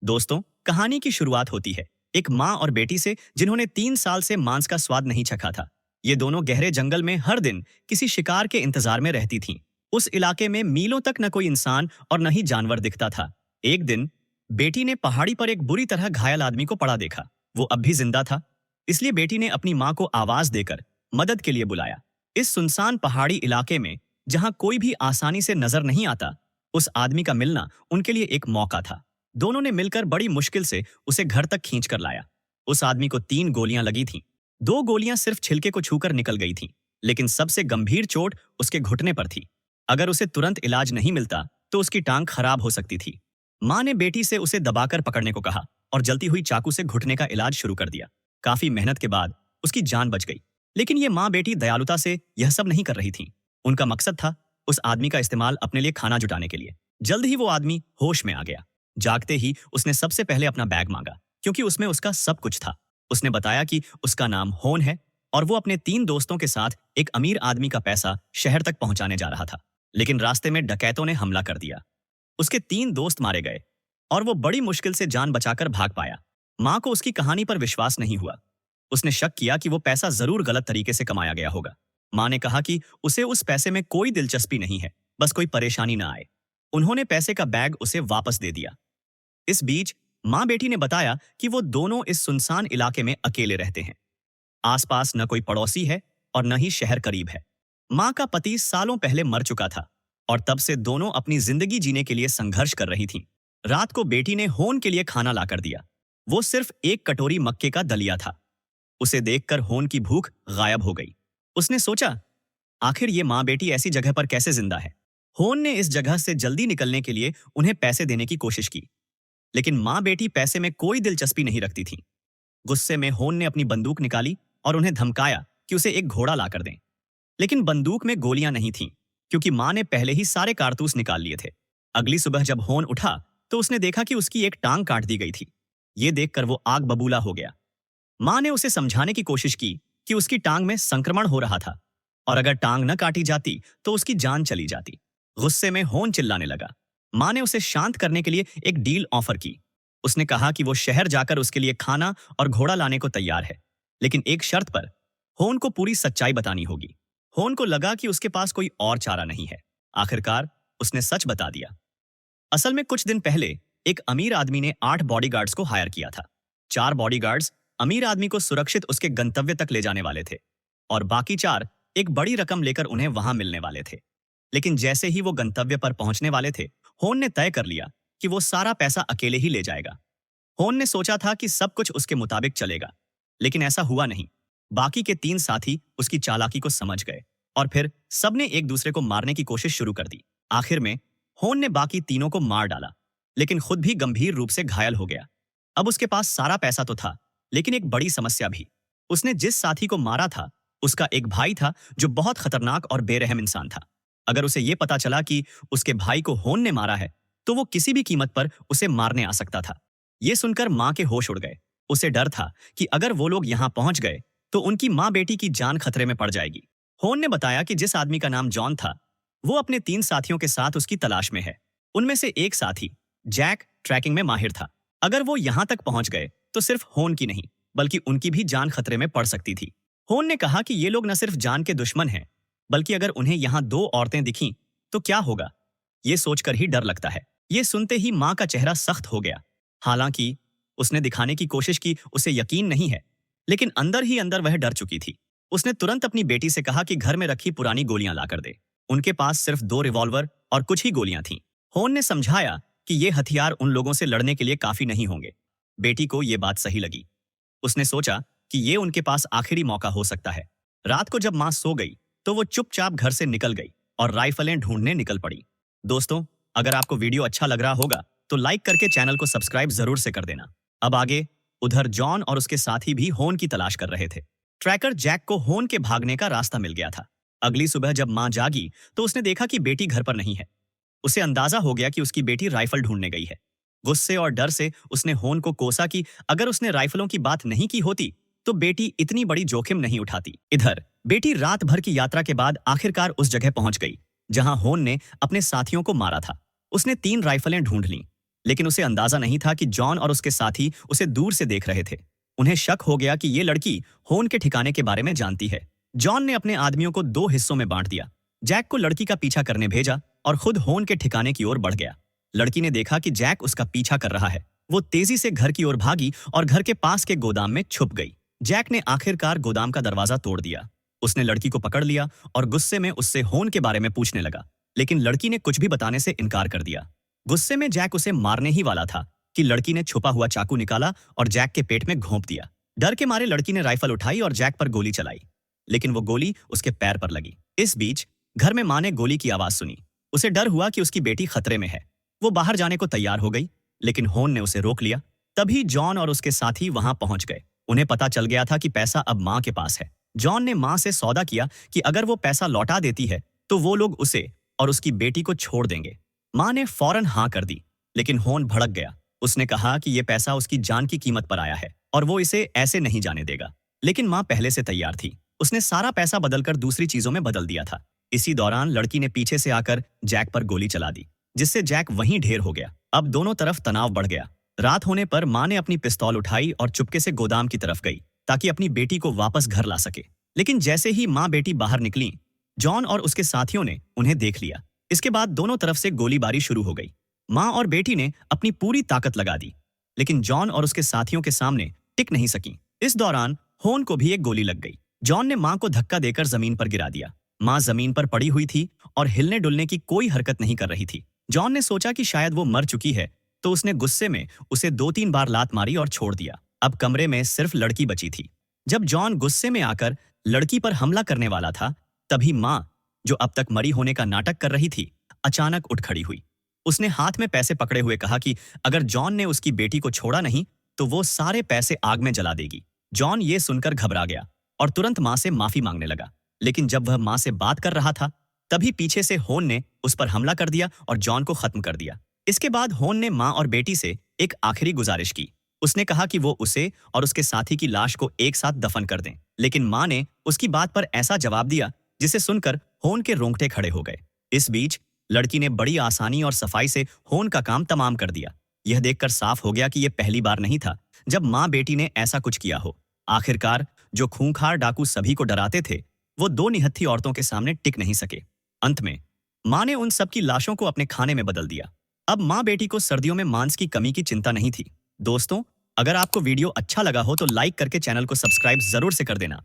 दोस्तों, कहानी की शुरुआत होती है एक माँ और बेटी से जिन्होंने 3 साल से मांस का स्वाद नहीं चखा था। ये दोनों गहरे जंगल में हर दिन किसी शिकार के इंतजार में रहती थीं। उस इलाके में मीलों तक न कोई इंसान और न ही जानवर दिखता था। एक दिन बेटी ने पहाड़ी पर एक बुरी तरह घायल आदमी को पड़ा देखा। वो अब भी जिंदा था, इसलिए बेटी ने अपनी माँ को आवाज देकर मदद के लिए बुलाया। इस सुनसान पहाड़ी इलाके में जहां कोई भी आसानी से नजर नहीं आता, उस आदमी का मिलना उनके लिए एक मौका था। दोनों ने मिलकर बड़ी मुश्किल से उसे घर तक खींच कर लाया। उस आदमी को 3 गोलियां लगी थीं। 2 गोलियां सिर्फ छिलके को छूकर निकल गई थीं, लेकिन सबसे गंभीर चोट उसके घुटने पर थी। अगर उसे तुरंत इलाज नहीं मिलता तो उसकी टांग खराब हो सकती थी। माँ ने बेटी से उसे दबाकर पकड़ने को कहा और जलती हुई चाकू से घुटने का इलाज शुरू कर दिया। काफी मेहनत के बाद उसकी जान बच गई। लेकिन ये माँ बेटी दयालुता से यह सब नहीं कर रही थी। उनका मकसद था उस आदमी का इस्तेमाल अपने लिए खाना जुटाने के लिए। जल्द ही वो आदमी होश में आ गया। जागते ही उसने सबसे पहले अपना बैग मांगा, क्योंकि उसमें उसका सब कुछ था। उसने बताया कि उसका नाम होन है और वो अपने 3 दोस्तों के साथ एक अमीर आदमी का पैसा शहर तक पहुंचाने जा रहा था। लेकिन रास्ते में डकैतों ने हमला कर दिया। उसके 3 दोस्त मारे गए और वो बड़ी मुश्किल से जान बचाकर भाग पाया। माँ को उसकी कहानी पर विश्वास नहीं हुआ। उसने शक किया कि वो पैसा जरूर गलत तरीके से कमाया गया होगा। माँ ने कहा कि उसे उस पैसे में कोई दिलचस्पी नहीं है, बस कोई परेशानी ना आए। उन्होंने पैसे का बैग उसे वापस दे दिया। इस बीच माँ बेटी ने बताया कि वो दोनों इस सुनसान इलाके में अकेले रहते हैं। आसपास न कोई पड़ोसी है और न ही शहर करीब है। माँ का पति सालों पहले मर चुका था और तब से दोनों अपनी जिंदगी जीने के लिए संघर्ष कर रही थीं। रात को बेटी ने होन के लिए खाना लाकर दिया। वो सिर्फ एक कटोरी मक्के का दलिया था। उसे देखकर होन की भूख गायब हो गई। उसने सोचा, आखिर ये माँ बेटी ऐसी जगह पर कैसे जिंदा है। होन ने इस जगह से जल्दी निकलने के लिए उन्हें पैसे देने की कोशिश की, लेकिन माँ बेटी पैसे में कोई दिलचस्पी नहीं रखती थीं। गुस्से में होन ने अपनी बंदूक निकाली और उन्हें धमकाया कि उसे एक घोड़ा लाकर दें। लेकिन बंदूक में गोलियां नहीं थीं, क्योंकि माँ ने पहले ही सारे कारतूस निकाल लिए थे। अगली सुबह जब होन उठा तो उसने देखा कि उसकी एक टांग काट दी गई थी। ये देखकर वो आग बबूला हो गया। माँ ने उसे समझाने की कोशिश की कि उसकी टांग में संक्रमण हो रहा था और अगर टांग न काटी जाती तो उसकी जान चली जाती। गुस्से में होन चिल्लाने लगा। माँ ने उसे शांत करने के लिए एक डील ऑफर की। उसने कहा कि वो शहर जाकर उसके लिए खाना और घोड़ा लाने को तैयार है, लेकिन एक शर्त पर। होन को पूरी सच्चाई बतानी होगी। होन को लगा कि उसके पास कोई और चारा नहीं है। आखिरकार उसने सच बता दिया। असल में कुछ दिन पहले एक अमीर आदमी ने 8 बॉडीगार्ड्स को हायर किया था। 4 बॉडीगार्ड्स अमीर आदमी को सुरक्षित उसके गंतव्य तक ले जाने वाले थे और बाकी 4 एक बड़ी रकम लेकर उन्हें वहां मिलने वाले थे। लेकिन जैसे ही वो गंतव्य पर पहुंचने वाले थे, होन ने तय कर लिया कि वो सारा पैसा अकेले ही ले जाएगा। होन ने सोचा था कि सब कुछ उसके मुताबिक चलेगा, लेकिन ऐसा हुआ नहीं। बाकी के 3 साथी उसकी चालाकी को समझ गए और फिर सबने एक दूसरे को मारने की कोशिश शुरू कर दी। आखिर में होन ने बाकी तीनों को मार डाला, लेकिन खुद भी गंभीर रूप से घायल हो गया। अब उसके पास सारा पैसा तो था, लेकिन एक बड़ी समस्या भी। उसने जिस साथी को मारा था, उसका एक भाई था जो बहुत खतरनाक और बेरहम इंसान था। अगर उसे ये पता चला कि उसके भाई को होन ने मारा है, तो वो किसी भी कीमत पर उसे मारने आ सकता था। ये सुनकर माँ के होश उड़ गए। उसे डर था कि अगर वो लोग यहाँ पहुंच गए तो उनकी माँ बेटी की जान खतरे में पड़ जाएगी। होन ने बताया कि जिस आदमी का नाम जॉन था, वो अपने 3 साथियों के साथ उसकी तलाश में है। उनमें से एक साथी जैक ट्रैकिंग में माहिर था। अगर वो यहाँ तक पहुंच गए तो सिर्फ होन की नहीं, बल्कि उनकी भी जान खतरे में पड़ सकती थी। होन ने कहा कि ये लोग न सिर्फ जान के दुश्मन हैं, बल्कि अगर उन्हें यहाँ 2 औरतें दिखीं तो क्या होगा, ये सोचकर ही डर लगता है। ये सुनते ही माँ का चेहरा सख्त हो गया। हालांकि उसने दिखाने की कोशिश की उसे यकीन नहीं है, लेकिन अंदर ही अंदर वह डर चुकी थी। उसने तुरंत अपनी बेटी से कहा कि घर में रखी पुरानी गोलियां लाकर दे। उनके पास सिर्फ 2 रिवॉल्वर और कुछ ही गोलियां थीं। होन ने समझाया कि ये हथियार उन लोगों से लड़ने के लिए काफी नहीं होंगे। बेटी को ये बात सही लगी। उसने सोचा कि ये उनके पास आखिरी मौका हो सकता है। रात को जब माँ सो गई तो वो चुपचाप घर से निकल गई और राइफलें ढूंढने निकल पड़ी। दोस्तों, अगर आपको वीडियो अच्छा लग रहा होगा तो लाइक करके चैनल को सब्सक्राइब जरूर से कर देना। अब आगे उधर जॉन और उसके साथी भी होन की तलाश कर रहे थे। ट्रैकर जैक को होन के भागने का रास्ता मिल गया था। अगली सुबह जब माँ जागी तो उसने देखा कि बेटी घर पर नहीं है। उसे अंदाजा हो गया कि उसकी बेटी राइफल ढूंढने गई है। गुस्से और डर से उसने होन को कोसा कि अगर उसने राइफलों की बात नहीं की होती तो बेटी इतनी बड़ी जोखिम नहीं उठाती। इधर बेटी रात भर की यात्रा के बाद आखिरकार उस जगह पहुंच गई जहां होन ने अपने साथियों को मारा था। उसने 3 राइफलें ढूंढ लीं, लेकिन उसे अंदाजा नहीं था कि जॉन और उसके साथी उसे दूर से देख रहे थे। उन्हें शक हो गया कि ये लड़की होन के ठिकाने के बारे में जानती है। जॉन ने अपने आदमियों को 2 हिस्सों में बांट दिया। जैक को लड़की का पीछा करने भेजा और खुद होन के ठिकाने की ओर बढ़ गया। लड़की ने देखा कि जैक उसका पीछा कर रहा है। वो तेजी से घर की ओर भागी और घर के पास के गोदाम में छुप गई। जैक ने आखिरकार गोदाम का दरवाजा तोड़ दिया। उसने लड़की को पकड़ लिया और गुस्से में उससे होन के बारे में पूछने लगा, लेकिन लड़की ने कुछ भी बताने से इनकार कर दिया। गुस्से में जैक उसे मारने ही वाला था कि लड़की ने छुपा हुआ चाकू निकाला और जैक के पेट में घोंप दिया। डर के मारे लड़की ने राइफल उठाई और जैक पर गोली चलाई, लेकिन वो गोली उसके पैर पर लगी। इस बीच घर में माँ ने गोली की आवाज सुनी। उसे डर हुआ कि उसकी बेटी खतरे में है। वो बाहर जाने को तैयार हो गई, लेकिन होन ने उसे रोक लिया। तभी जॉन और उसके साथी वहां पहुंच गए। उन्हें पता चल गया था कि पैसा अब माँ के पास है। जॉन ने माँ से सौदा किया कि अगर वो पैसा लौटा देती है तो वो लोग उसे और उसकी बेटी को छोड़ देंगे। माँ ने फौरन हाँ कर दी, लेकिन होन भड़क गया। उसने कहा कि ये पैसा उसकी जान की कीमत पर आया है और वो इसे ऐसे नहीं जाने देगा। लेकिन माँ पहले से तैयार थी। उसने सारा पैसा बदलकर दूसरी चीजों में बदल दिया था। इसी दौरान लड़की ने पीछे से आकर जैक पर गोली चला दी, जिससे जैक वहीं ढेर हो गया। अब दोनों तरफ तनाव बढ़ गया। रात होने पर माँ ने अपनी पिस्तौल उठाई और चुपके से गोदाम की तरफ गई ताकि अपनी बेटी को वापस घर ला सके। लेकिन जैसे ही माँ बेटी बाहर निकली, जॉन और उसके साथियों ने उन्हें देख लिया। इसके बाद दोनों तरफ से गोलीबारी शुरू हो गई। माँ और बेटी ने अपनी पूरी ताकत लगा दी, लेकिन जॉन और उसके साथियों के सामने टिक नहीं सकी। इस दौरान होन को भी एक गोली लग गई। जॉन ने माँ को धक्का देकर जमीन पर गिरा दिया। माँ जमीन पर पड़ी हुई थी और हिलने डुलने की कोई हरकत नहीं कर रही थी। जॉन ने सोचा कि शायद वो मर चुकी है, तो उसने गुस्से में उसे 2-3 बार लात मारी और छोड़ दिया। अब कमरे में सिर्फ लड़की बची थी। जब जॉन गुस्से में आकर लड़की पर हमला करने वाला था, तभी माँ, जो अब तक मरी होने का नाटक कर रही थी, अचानक उठ खड़ी हुई। उसने हाथ में पैसे पकड़े हुए कहा कि अगर जॉन ने उसकी बेटी को छोड़ा नहीं तो वो सारे पैसे आग में जला देगी। जॉन ये सुनकर घबरा गया और तुरंत माँ से माफी मांगने लगा। लेकिन जब वह माँ से बात कर रहा था, तभी पीछे से होन ने उस पर हमला कर दिया और जॉन को खत्म कर दिया। इसके बाद होन ने माँ और बेटी से एक आखिरी गुजारिश की। उसने कहा कि वो उसे और उसके साथी की लाश को एक साथ दफन कर दें। लेकिन माँ ने उसकी बात पर ऐसा जवाब दिया जिसे सुनकर होन के रोंगटे खड़े हो गए। इस बीच लड़की ने बड़ी आसानी और सफाई से होन का काम तमाम कर दिया। यह देखकर साफ हो गया कि यह पहली बार नहीं था जब माँ बेटी ने ऐसा कुछ किया हो। आखिरकार जो खूंखार डाकू सभी को डराते थे, वो 2 निहत्थी औरतों के सामने टिक नहीं सके। अंत में माँ ने उन सब की लाशों को अपने खाने में बदल दिया। अब माँ बेटी को सर्दियों में मांस की कमी की चिंता नहीं थी। दोस्तों, अगर आपको वीडियो अच्छा लगा हो तो लाइक करके चैनल को सब्सक्राइब जरूर से कर देना।